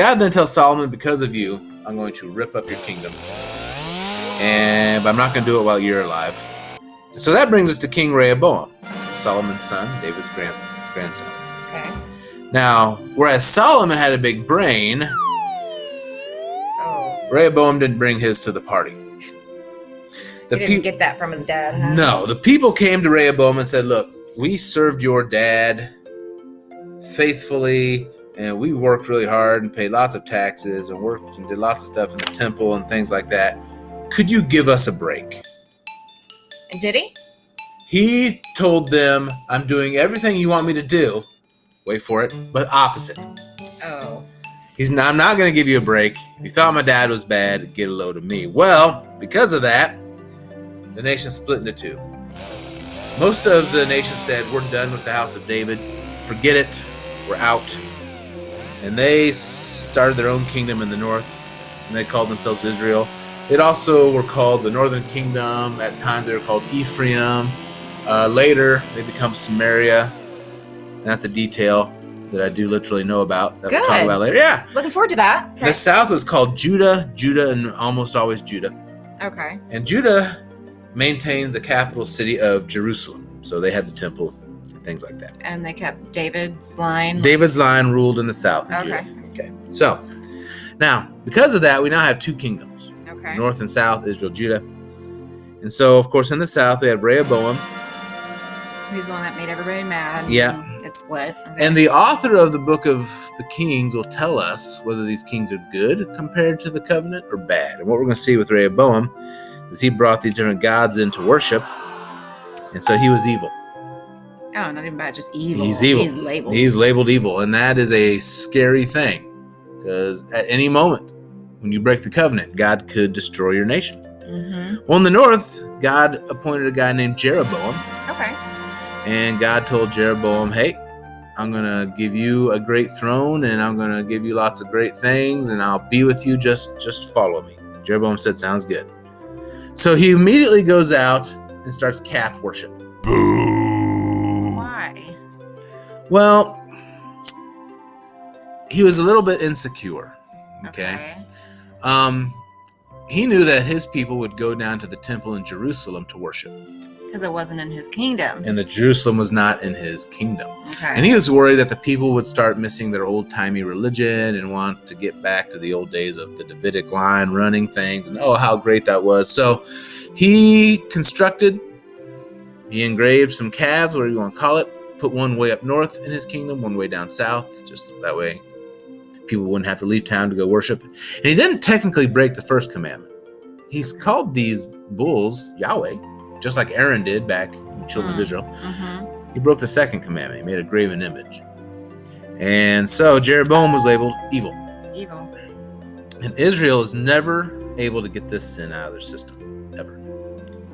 God then tells Solomon, because of you, I'm going to rip up your kingdom. But I'm not going to do it while you're alive. So that brings us to King Rehoboam, Solomon's son, David's grandson. Okay. Now, whereas Solomon had a big brain, Rehoboam didn't bring his to the party. He didn't get that from his dad, huh? No, the people came to Rehoboam and said, look, we served your dad faithfully, and we worked really hard and paid lots of taxes and worked and did lots of stuff in the temple and things like that. Could you give us a break? And did he? He told them, I'm doing everything you want me to do. Wait for it, but opposite. Oh. I'm not going to give you a break. If you thought my dad was bad, get a load of me. Well, because of that, the nation split into two. Most of the nation said, we're done with the house of David. Forget it. We're out. And they started their own kingdom in the north, and they called themselves Israel. It also were called the Northern Kingdom. At times they were called Ephraim. Later, they become Samaria. And that's a detail that I do literally know about. That we'll talk about later. Yeah. Looking forward to that. Okay. The south was called Judah, and almost always Judah. Okay. And Judah maintained the capital city of Jerusalem. So they had the temple, things like that. And they kept David's line? David's line ruled in the south. Okay. Okay. So, now, because of that, we now have two kingdoms. Okay. North and south, Israel, Judah. And so, of course, in the south, we have Rehoboam. He's the one that made everybody mad. Yeah. It split. Okay. And the author of the book of the Kings will tell us whether these kings are good compared to the covenant or bad. And what we're going to see with Rehoboam is he brought these different gods into worship. And so he was evil. Oh, not even bad, just evil. He's evil. He's labeled. He's labeled evil. And that is a scary thing. Because at any moment, when you break the covenant, God could destroy your nation. Mm-hmm. Well, in the north, God appointed a guy named Jeroboam. Okay. And God told Jeroboam, hey, I'm going to give you a great throne, and I'm going to give you lots of great things, and I'll be with you. Just follow me. Jeroboam said, sounds good. So he immediately goes out and starts calf worship. Boo. Why? Well, he was a little bit insecure. Okay. He knew that his people would go down to the temple in Jerusalem to worship. Because it wasn't in his kingdom. And the Jerusalem was not in his kingdom. Okay. And he was worried that the people would start missing their old-timey religion and want to get back to the old days of the Davidic line running things. And oh, how great that was. So he engraved some calves, whatever you want to call it, put one way up north in his kingdom, one way down south, just that way people wouldn't have to leave town to go worship. And he didn't technically break the first commandment. He's called these bulls Yahweh, just like Aaron did back in the children of Israel. Mm-hmm. He broke the second commandment. He made a graven image. And so Jeroboam was labeled evil. Evil. And Israel is never able to get this sin out of their system, ever,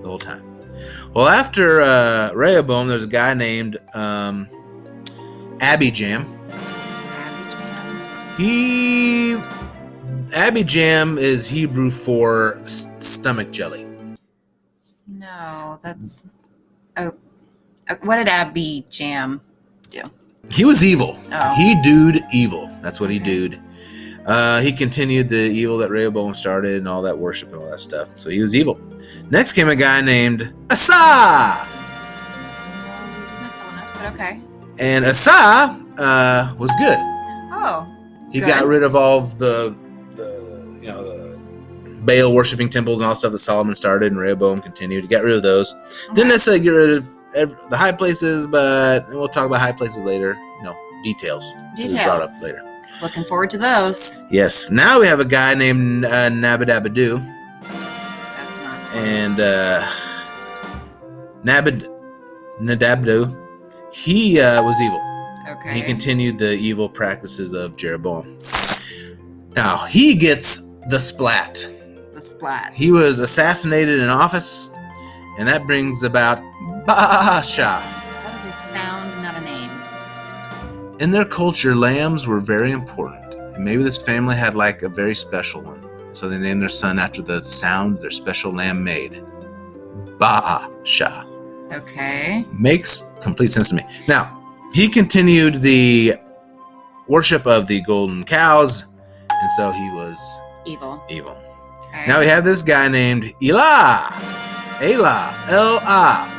the whole time. Well, after Rehoboam, there's a guy named Abijam. Abijam is Hebrew for stomach jelly. No, that's... Oh, what did Abijam do? He was evil. Oh. He dude evil. That's what he dude. He continued the evil that Rehoboam started and all that worship and all that stuff. So he was evil. Next came a guy named Asa. No, we messed that one up, but okay. And Asa was good. Oh, He good. got rid of all of the Baal worshiping temples and all the stuff that Solomon started, and Rehoboam continued. He got rid of those. Okay. Didn't necessarily get rid of the high places, but we'll talk about high places later. Details. Brought up later. Looking forward to those. Yes. Now we have a guy named Nabadabadu. That's not close. And Nadabdu, he was evil. Okay. He continued the evil practices of Jeroboam. Now, he gets the splat. The splat. He was assassinated in office, and that brings about Baasha. That is a sound, not a name. In their culture, lambs were very important, and maybe this family had like a very special one. So they named their son after the sound their special lamb made. Baasha. Okay. Makes complete sense to me. Now, he continued the worship of the golden cows and so he was Evil. evil. Okay. Now we have this guy named Elah, L-A,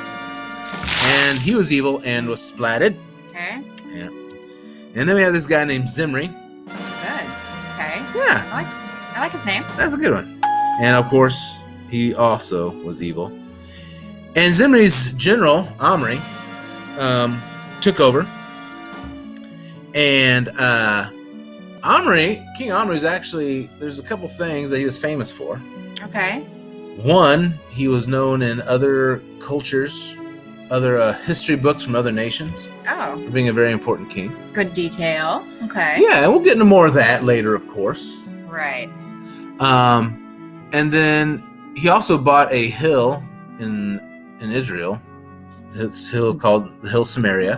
and he was evil and was splatted. Okay. Yeah. And then we have this guy named Zimri. Good. Okay. Yeah, I like his name. that's a good one. And of course, he also was evil. And Zimri's general, Omri, took over. And King Omri's actually, there's a couple things that he was famous for. Okay. One, he was known in other cultures, other history books from other nations, Oh, for being a very important king. good detail. Okay. Yeah, and we'll get into more of that later, of course. Right. And then he also bought a hill in Israel. This hill called the Hill Samaria.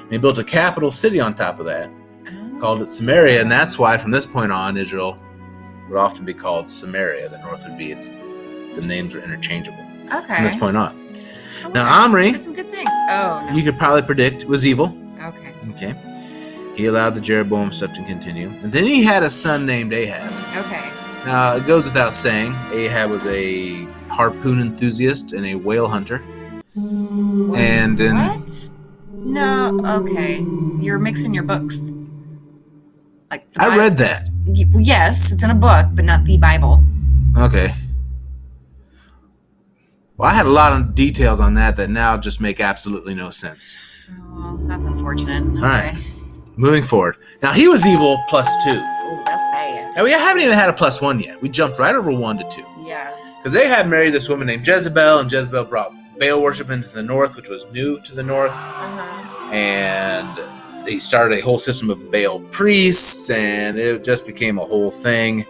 And he built a capital city on top of that, called it Samaria, and that's why from this point on Israel would often be called Samaria. The north would be the names are interchangeable Okay. from this point on. Oh, Now wow. Omri, Did some good things. Oh no. you could probably predict, was evil. Okay. Okay. He allowed the Jeroboam stuff to continue. And then he had a son named Ahab. Okay. Now, it goes without saying, Ahab was a harpoon enthusiast and a whale hunter. And then, What? No. Okay. You're mixing your books. Like the I read that. Yes, it's in a book, but not the Bible. Okay. Well, I had a lot of details on that now just make absolutely no sense. Oh, well, that's unfortunate. Okay. All right. Moving forward. Now, he was evil +2. Oh, that's bad. Now, we haven't even had a +1 yet. We jumped right over 1 to 2. Yeah. Because Ahab married this woman named Jezebel, and Jezebel brought Baal worship into the north, which was new to the north. And they started a whole system of Baal priests, and it just became a whole thing.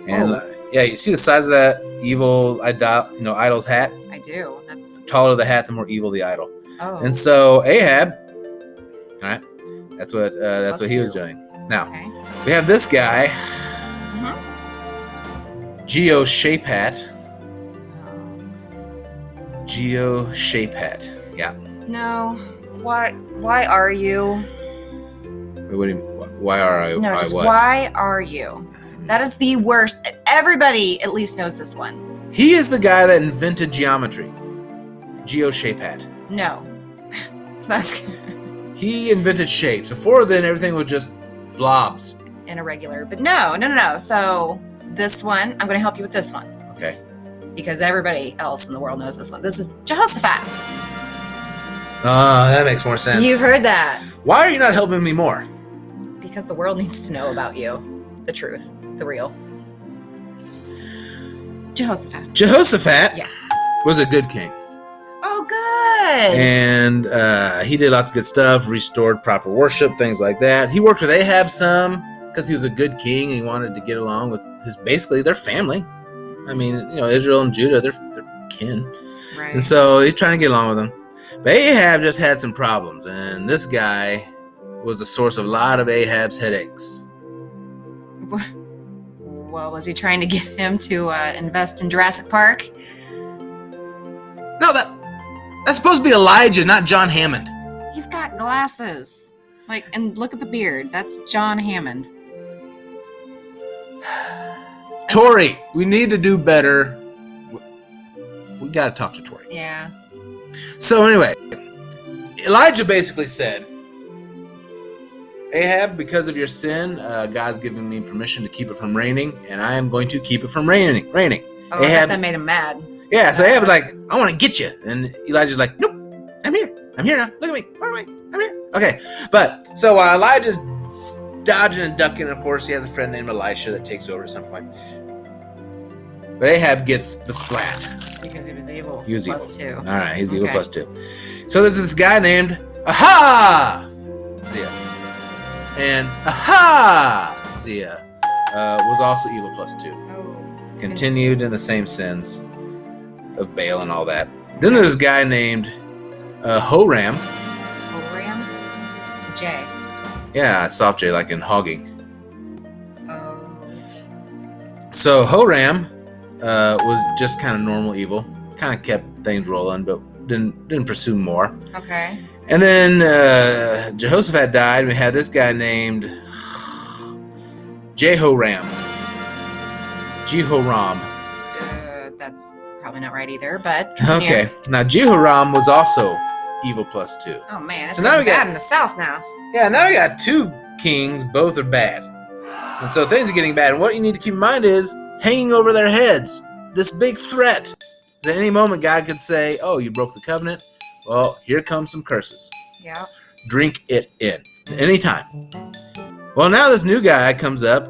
And yeah, you see the size of that evil idol's hat? I do. That's. The taller the hat, the more evil the idol. Oh. And so Ahab, all right, that's what he was +2. doing. Now Okay. we have this guy, Mhm. Jehoshaphat. Oh. Jehoshaphat. Yeah. No. Why? Why are you? Wait, what do you mean? Why are I? No, just what? why are you? That is the worst. Everybody at least knows this one. He is the guy that invented geometry. Jehoshaphat. No. That's He invented shapes. Before then, everything was just blobs. irregular. But no. So this one, I'm going to help you with this one Okay. because everybody else in the world knows this one. This is Jehoshaphat. That makes more sense. You've heard that Why are you not helping me more? because the world needs to know about you, the truth, the real. Jehoshaphat. Jehoshaphat Yes. was a good king. Oh, good. And he did lots of good stuff, restored proper worship, things like that. He worked with Ahab some because he was a good king and he wanted to get along with basically their family. I mean, Israel and Judah, they're kin. Right. And so he's trying to get along with them. But Ahab just had some problems, and this guy was the source of a lot of Ahab's headaches. Well, was he trying to get him to invest in Jurassic Park? No, that's supposed to be Elijah, not John Hammond. He's got glasses. And look at the beard. That's John Hammond. Tori, we need to do better. We got to talk to Tori. Yeah. So anyway, Elijah basically said, Ahab, because of your sin, God's giving me permission to keep it from raining, and I am going to keep it from raining. Oh, I Ahab, bet that made him mad. yeah, so Ahab was like, I want to get you. And Elijah's like, nope, I'm here. I'm here now. Look at me. Far away. I'm here. Okay. But so while Elijah's dodging and ducking, of course, he has a friend named Elisha that takes over at some point. But Ahab gets the splat. Because he was evil. He was evil. +2. All right, he's evil Okay. +2. So there's this guy named Ahaziah. And Ahaziah was also evil +2. Oh. Continued in the same sins of Baal and all that. Then there's a guy named Horam. Horam? It's a J. Yeah, soft J, like in hogging. Oh. So Horam was just kind of normal evil. Kind of kept things rolling, but didn't pursue more. Okay. And then Jehoshaphat died, and we had this guy named Jehoram. Jehoram. That's probably not right either, but continue. Okay. Now, Jehoram was also evil plus 2. Oh, man. It's So now we bad got- in the South now. Yeah, now we got 2 kings. Both are bad. And so things are getting bad. And what you need to keep in mind is hanging over their heads, this big threat. At any moment, God could say, oh, you broke the covenant. Well, here comes some curses. Yeah. Drink it in. Anytime. Well, now this new guy comes up.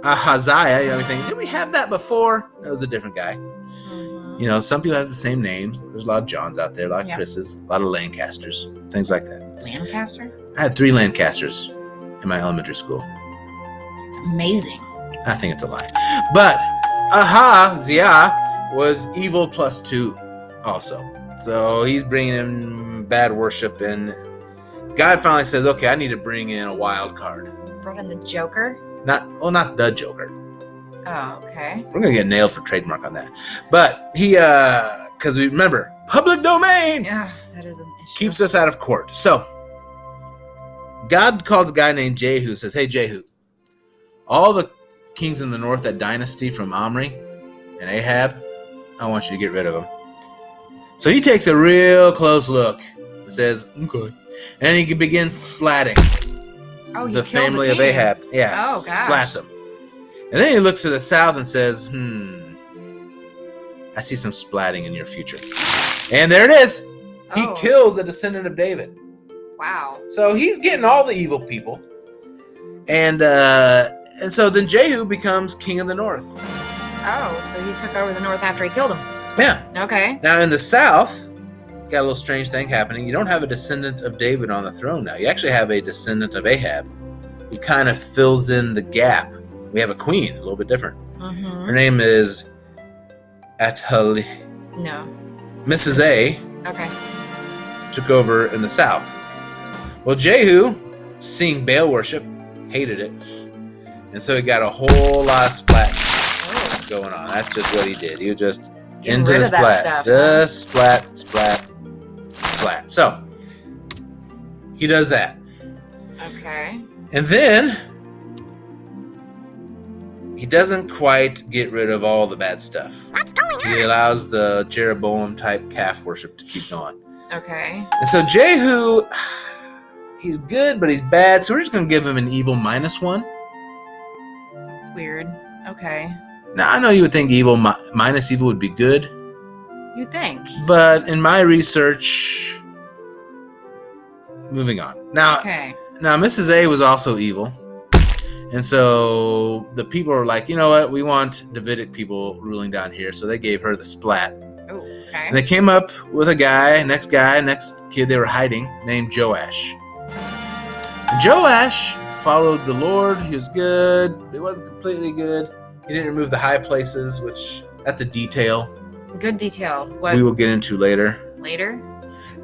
Ahaziah. You know, think, did we have that before? That was a different guy. Mhm. You know, some people have the same names. There's a lot of Johns out there, a lot of Yeah. Chris's, a lot of Lancasters, things like that. Lancaster? I had 3 Lancasters in my elementary school. It's amazing. I think it's a lie. But Ahaziah was evil plus 2 also. So he's bringing in bad worship, and God finally says, okay, I need to bring in a wild card. Brought in the Joker? Not the Joker. Oh, okay. We're going to get nailed for trademark on that. But he, because we remember, public domain Yeah, that is an issue. keeps us out of court. So God calls a guy named Jehu, says, hey, Jehu, all the kings in the north, that dynasty from Omri and Ahab, I want you to get rid of them. So he takes a real close look and says, okay. And he begins splatting Oh, he the killed family the of king. Ahab. Yeah, Oh, gosh. splats them. And then he looks to the south and says, I see some splatting in your future. And there it is. He Oh, kills a descendant of David. wow. So he's getting all the evil people. And so then Jehu becomes king of the north. Oh, so he took over the north after he killed him. Yeah. Okay. Now in the south, got a little strange thing happening. You don't have a descendant of David on the throne now. You actually have a descendant of Ahab who kind of fills in the gap. We have a queen, a little bit different. Mm-hmm. Her name is Athaliah. No. Mrs. A Okay. took over in the south. Well, Jehu, seeing Baal worship, hated it. And so he got a whole lot of splat going on. That's just what he did. He was just Getting into rid the of that splat. stuff, Just splat, splat, splat. So he does that. Okay. And then he doesn't quite get rid of all the bad stuff. What's going He allows the Jeroboam type calf worship to keep going. Okay. And so Jehu, he's good, but he's bad. So we're just going to give him an evil -1. That's weird. Okay. Now, I know you would think evil minus evil would be good, You think? but in my research, moving on. Now, Okay. Mrs. A was also evil. And so the people are like, you know what? We want Davidic people ruling down here. So they gave her the splat. Oh, And okay. they came up with a next kid they were hiding, named Joash. And Joash followed the Lord. He was good. He wasn't completely good. He didn't remove the high places, which that's a detail Good detail. What? we will get into later. Later?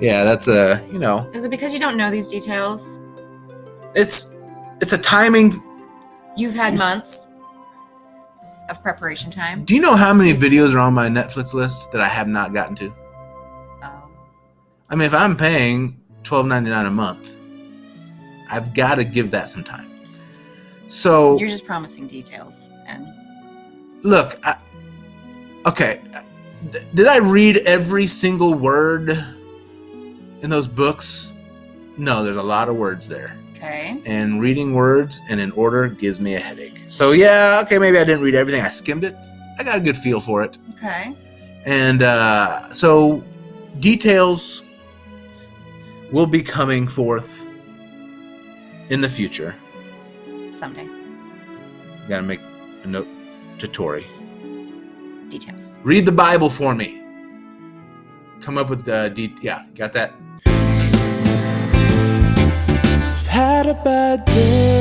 Yeah, that's Is it because you don't know these details? it's a timing. You've had months of preparation time. Do you know how many videos are on my Netflix list that I have not gotten to? Oh. I mean, if I'm paying $12.99 a month, I've got to give that some time. So You're just promising details. And look, did I read every single word in those books? No, there's a lot of words there. okay. And reading words and in order gives me a headache. So yeah, okay, maybe I didn't read everything. I skimmed it. I got a good feel for it. Okay. And so details will be coming forth in the future. Someday. You gotta make a note to Tori. Details. Read the Bible for me. Come up with the got that? Had a bad day.